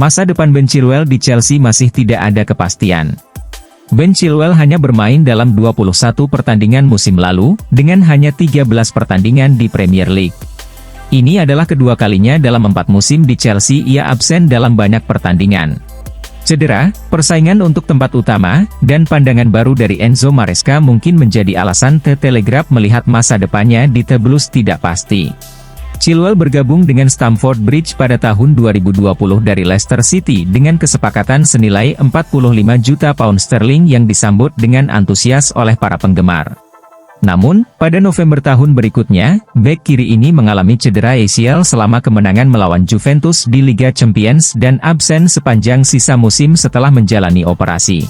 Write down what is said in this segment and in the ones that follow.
Masa depan Ben Chilwell di Chelsea masih tidak ada kepastian. Ben Chilwell hanya bermain dalam 21 pertandingan musim lalu, dengan hanya 13 pertandingan di Premier League. Ini adalah kedua kalinya dalam 4 musim di Chelsea ia absen dalam banyak pertandingan. Cedera, persaingan untuk tempat utama, dan pandangan baru dari Enzo Maresca mungkin menjadi alasan The Telegraph melihat masa depannya di The Blues tidak pasti. Chilwell bergabung dengan Stamford Bridge pada tahun 2020 dari Leicester City dengan kesepakatan senilai 45 juta pound sterling yang disambut dengan antusias oleh para penggemar. Namun, pada November tahun berikutnya, bek kiri ini mengalami cedera ACL selama kemenangan melawan Juventus di Liga Champions dan absen sepanjang sisa musim setelah menjalani operasi.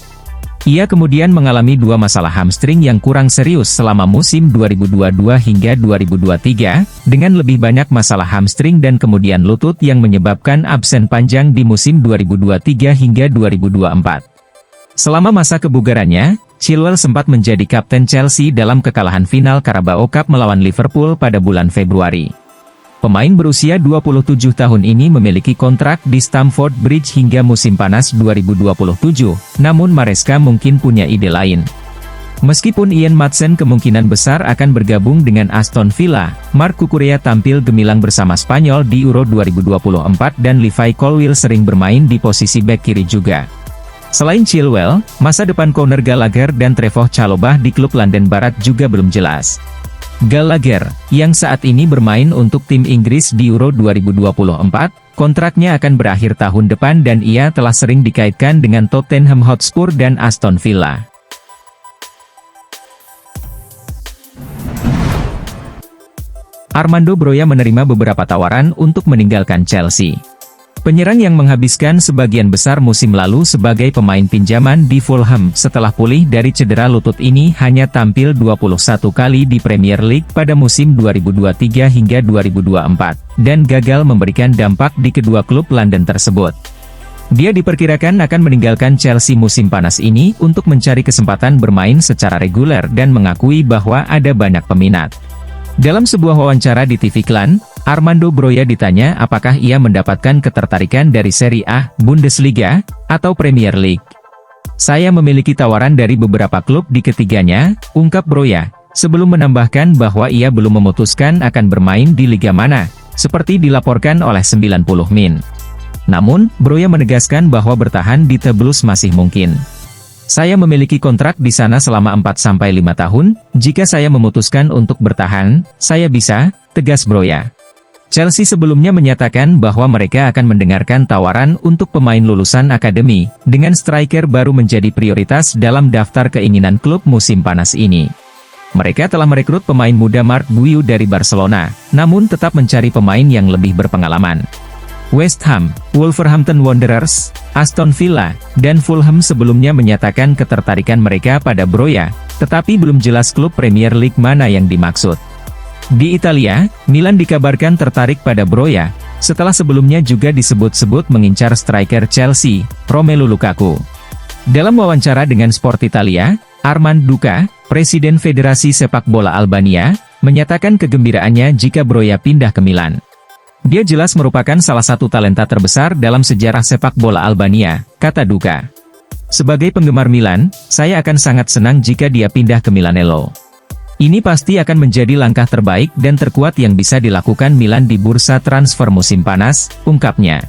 Ia kemudian mengalami 2 masalah hamstring yang kurang serius selama musim 2022 hingga 2023, dengan lebih banyak masalah hamstring dan kemudian lutut yang menyebabkan absen panjang di musim 2023 hingga 2024. Selama masa kebugarannya, Chilwell sempat menjadi kapten Chelsea dalam kekalahan final Carabao Cup melawan Liverpool pada bulan Februari. Pemain berusia 27 tahun ini memiliki kontrak di Stamford Bridge hingga musim panas 2027, namun Maresca mungkin punya ide lain. Meskipun Ian Maatsen kemungkinan besar akan bergabung dengan Aston Villa, Marc Cucurella tampil gemilang bersama Spanyol di Euro 2024 dan Levi Colwill sering bermain di posisi bek kiri juga. Selain Chilwell, masa depan Conor Gallagher dan Trevoh Chalobah di klub London Barat juga belum jelas. Gallagher, yang saat ini bermain untuk tim Inggris di Euro 2024, kontraknya akan berakhir tahun depan dan ia telah sering dikaitkan dengan Tottenham Hotspur dan Aston Villa. Armando Broja menerima beberapa tawaran untuk meninggalkan Chelsea. Penyerang yang menghabiskan sebagian besar musim lalu sebagai pemain pinjaman di Fulham setelah pulih dari cedera lutut ini hanya tampil 21 kali di Premier League pada musim 2023 hingga 2024, dan gagal memberikan dampak di kedua klub London tersebut. Dia diperkirakan akan meninggalkan Chelsea musim panas ini untuk mencari kesempatan bermain secara reguler dan mengakui bahwa ada banyak peminat. Dalam sebuah wawancara di TV Klan, Armando Broja ditanya apakah ia mendapatkan ketertarikan dari Serie A, Bundesliga, atau Premier League. "Saya memiliki tawaran dari beberapa klub di ketiganya," ungkap Broja, sebelum menambahkan bahwa ia belum memutuskan akan bermain di liga mana, seperti dilaporkan oleh 90 Min. Namun, Broja menegaskan bahwa bertahan di The Blues masih mungkin. "Saya memiliki kontrak di sana selama 4-5 tahun, jika saya memutuskan untuk bertahan, saya bisa," tegas Broja. Chelsea sebelumnya menyatakan bahwa mereka akan mendengarkan tawaran untuk pemain lulusan akademi, dengan striker baru menjadi prioritas dalam daftar keinginan klub musim panas ini. Mereka telah merekrut pemain muda Marc Guiu dari Barcelona, namun tetap mencari pemain yang lebih berpengalaman. West Ham, Wolverhampton Wanderers, Aston Villa, dan Fulham sebelumnya menyatakan ketertarikan mereka pada Broja, tetapi belum jelas klub Premier League mana yang dimaksud. Di Italia, Milan dikabarkan tertarik pada Broja, setelah sebelumnya juga disebut-sebut mengincar striker Chelsea, Romelu Lukaku. Dalam wawancara dengan Sport Italia, Armand Duka, Presiden Federasi Sepak Bola Albania, menyatakan kegembiraannya jika Broja pindah ke Milan. "Dia jelas merupakan salah satu talenta terbesar dalam sejarah sepak bola Albania," kata Duka. "Sebagai penggemar Milan, saya akan sangat senang jika dia pindah ke Milanello. Ini pasti akan menjadi langkah terbaik dan terkuat yang bisa dilakukan Milan di bursa transfer musim panas," ungkapnya.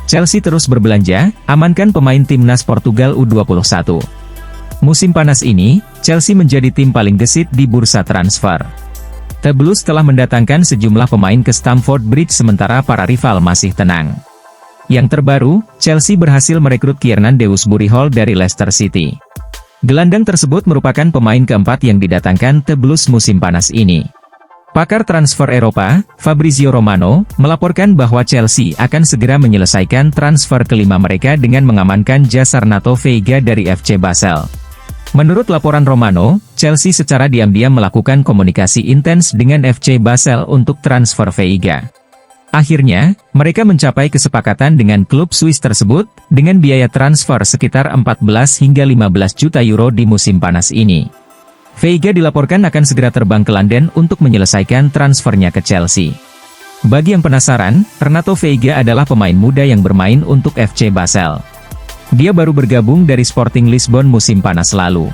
Chelsea terus berbelanja, amankan pemain timnas Portugal U21. Musim panas ini, Chelsea menjadi tim paling gesit di bursa transfer. The Blues telah mendatangkan sejumlah pemain ke Stamford Bridge sementara para rival masih tenang. Yang terbaru, Chelsea berhasil merekrut Kiernan Dewsbury Hall dari Leicester City. Gelandang tersebut merupakan pemain keempat yang didatangkan The Blues musim panas ini. Pakar transfer Eropa, Fabrizio Romano, melaporkan bahwa Chelsea akan segera menyelesaikan transfer kelima mereka dengan mengamankan jasa Renato Veiga dari FC Basel. Menurut laporan Romano, Chelsea secara diam-diam melakukan komunikasi intens dengan FC Basel untuk transfer Veiga. Akhirnya, mereka mencapai kesepakatan dengan klub Swiss tersebut, dengan biaya transfer sekitar 14 hingga 15 juta euro di musim panas ini. Veiga dilaporkan akan segera terbang ke London untuk menyelesaikan transfernya ke Chelsea. Bagi yang penasaran, Renato Veiga adalah pemain muda yang bermain untuk FC Basel. Dia baru bergabung dari Sporting Lisbon musim panas lalu.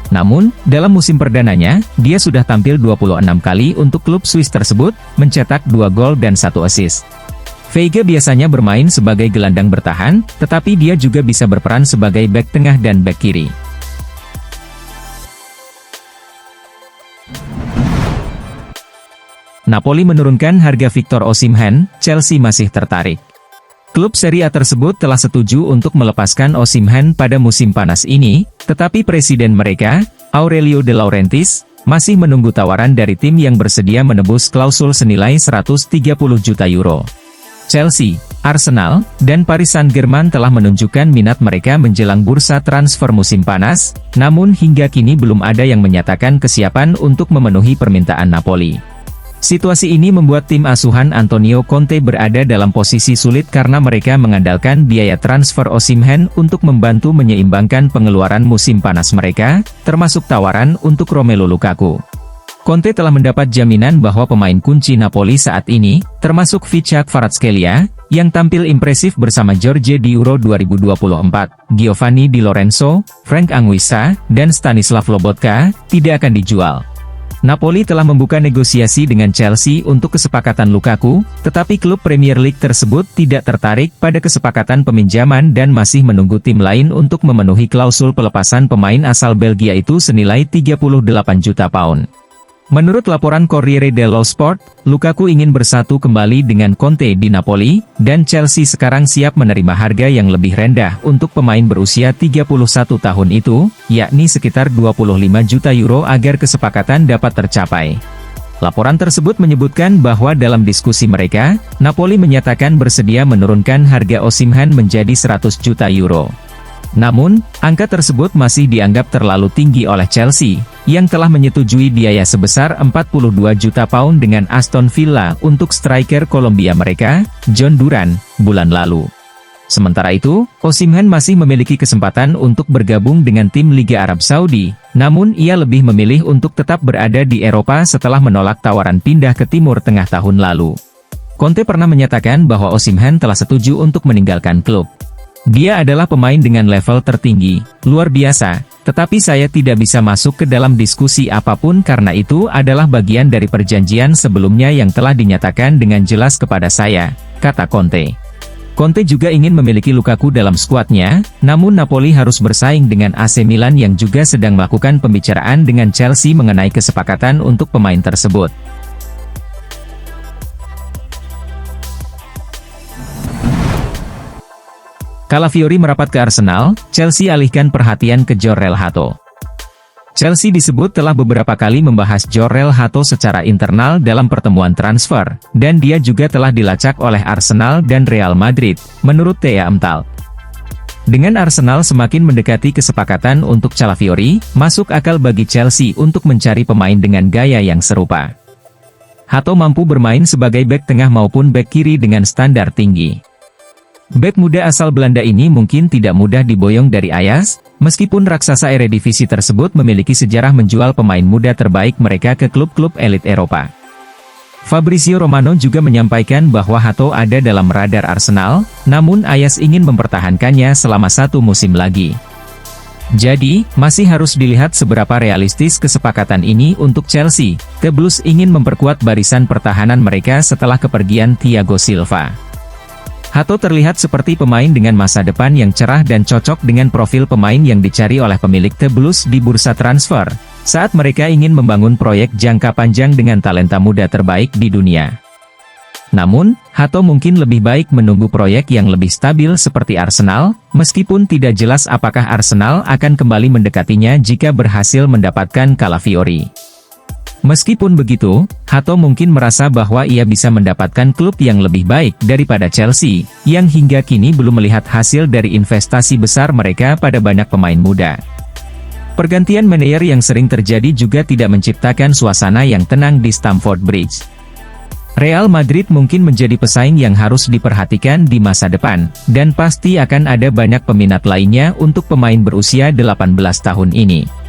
Namun, dalam musim perdananya, dia sudah tampil 26 kali untuk klub Swiss tersebut, mencetak 2 gol dan 1 assist. Veiga biasanya bermain sebagai gelandang bertahan, tetapi dia juga bisa berperan sebagai bek tengah dan bek kiri. Napoli menurunkan harga Victor Osimhen, Chelsea masih tertarik. Klub Serie A tersebut telah setuju untuk melepaskan Osimhen pada musim panas ini, tetapi presiden mereka, Aurelio De Laurentiis, masih menunggu tawaran dari tim yang bersedia menebus klausul senilai 130 juta euro. Chelsea, Arsenal, dan Paris Saint-Germain telah menunjukkan minat mereka menjelang bursa transfer musim panas, namun hingga kini belum ada yang menyatakan kesiapan untuk memenuhi permintaan Napoli. Situasi ini membuat tim asuhan Antonio Conte berada dalam posisi sulit karena mereka mengandalkan biaya transfer Osimhen untuk membantu menyeimbangkan pengeluaran musim panas mereka, termasuk tawaran untuk Romelu Lukaku. Conte telah mendapat jaminan bahwa pemain kunci Napoli saat ini, termasuk Vichak Kvaratskhelia, yang tampil impresif bersama George di Euro 2024, Giovanni Di Lorenzo, Frank Anguissa, dan Stanislav Lobotka, tidak akan dijual. Napoli telah membuka negosiasi dengan Chelsea untuk kesepakatan Lukaku, tetapi klub Premier League tersebut tidak tertarik pada kesepakatan peminjaman dan masih menunggu tim lain untuk memenuhi klausul pelepasan pemain asal Belgia itu senilai 38 juta pound. Menurut laporan Corriere dello Sport, Lukaku ingin bersatu kembali dengan Conte di Napoli, dan Chelsea sekarang siap menerima harga yang lebih rendah untuk pemain berusia 31 tahun itu, yakni sekitar 25 juta euro agar kesepakatan dapat tercapai. Laporan tersebut menyebutkan bahwa dalam diskusi mereka, Napoli menyatakan bersedia menurunkan harga Osimhen menjadi 100 juta euro. Namun, angka tersebut masih dianggap terlalu tinggi oleh Chelsea, yang telah menyetujui biaya sebesar 42 juta pound dengan Aston Villa untuk striker Kolombia mereka, John Duran, bulan lalu. Sementara itu, Osimhen masih memiliki kesempatan untuk bergabung dengan tim Liga Arab Saudi, namun ia lebih memilih untuk tetap berada di Eropa setelah menolak tawaran pindah ke Timur Tengah tahun lalu. Conte pernah menyatakan bahwa Osimhen telah setuju untuk meninggalkan klub. Dia adalah pemain dengan level tertinggi, luar biasa, tetapi saya tidak bisa masuk ke dalam diskusi apapun karena itu adalah bagian dari perjanjian sebelumnya yang telah dinyatakan dengan jelas kepada saya, kata Conte. Conte juga ingin memiliki Lukaku dalam skuadnya, namun Napoli harus bersaing dengan AC Milan yang juga sedang melakukan pembicaraan dengan Chelsea mengenai kesepakatan untuk pemain tersebut. Calafiori merapat ke Arsenal, Chelsea alihkan perhatian ke Jorrel Hato. Chelsea disebut telah beberapa kali membahas Jorrel Hato secara internal dalam pertemuan transfer, dan dia juga telah dilacak oleh Arsenal dan Real Madrid, menurut Thea Emtal. Dengan Arsenal semakin mendekati kesepakatan untuk Calafiori, masuk akal bagi Chelsea untuk mencari pemain dengan gaya yang serupa. Hato mampu bermain sebagai bek tengah maupun bek kiri dengan standar tinggi. Bek muda asal Belanda ini mungkin tidak mudah diboyong dari Ajax, meskipun raksasa Eredivisie tersebut memiliki sejarah menjual pemain muda terbaik mereka ke klub-klub elit Eropa. Fabrizio Romano juga menyampaikan bahwa Hato ada dalam radar Arsenal, namun Ajax ingin mempertahankannya selama 1 musim lagi. Jadi, masih harus dilihat seberapa realistis kesepakatan ini untuk Chelsea. The Blues ingin memperkuat barisan pertahanan mereka setelah kepergian Thiago Silva. Hato terlihat seperti pemain dengan masa depan yang cerah dan cocok dengan profil pemain yang dicari oleh pemilik The Blues di bursa transfer, saat mereka ingin membangun proyek jangka panjang dengan talenta muda terbaik di dunia. Namun, Hato mungkin lebih baik menunggu proyek yang lebih stabil seperti Arsenal, meskipun tidak jelas apakah Arsenal akan kembali mendekatinya jika berhasil mendapatkan Calafiori. Meskipun begitu, Hato mungkin merasa bahwa ia bisa mendapatkan klub yang lebih baik daripada Chelsea, yang hingga kini belum melihat hasil dari investasi besar mereka pada banyak pemain muda. Pergantian manajer yang sering terjadi juga tidak menciptakan suasana yang tenang di Stamford Bridge. Real Madrid mungkin menjadi pesaing yang harus diperhatikan di masa depan, dan pasti akan ada banyak peminat lainnya untuk pemain berusia 18 tahun ini.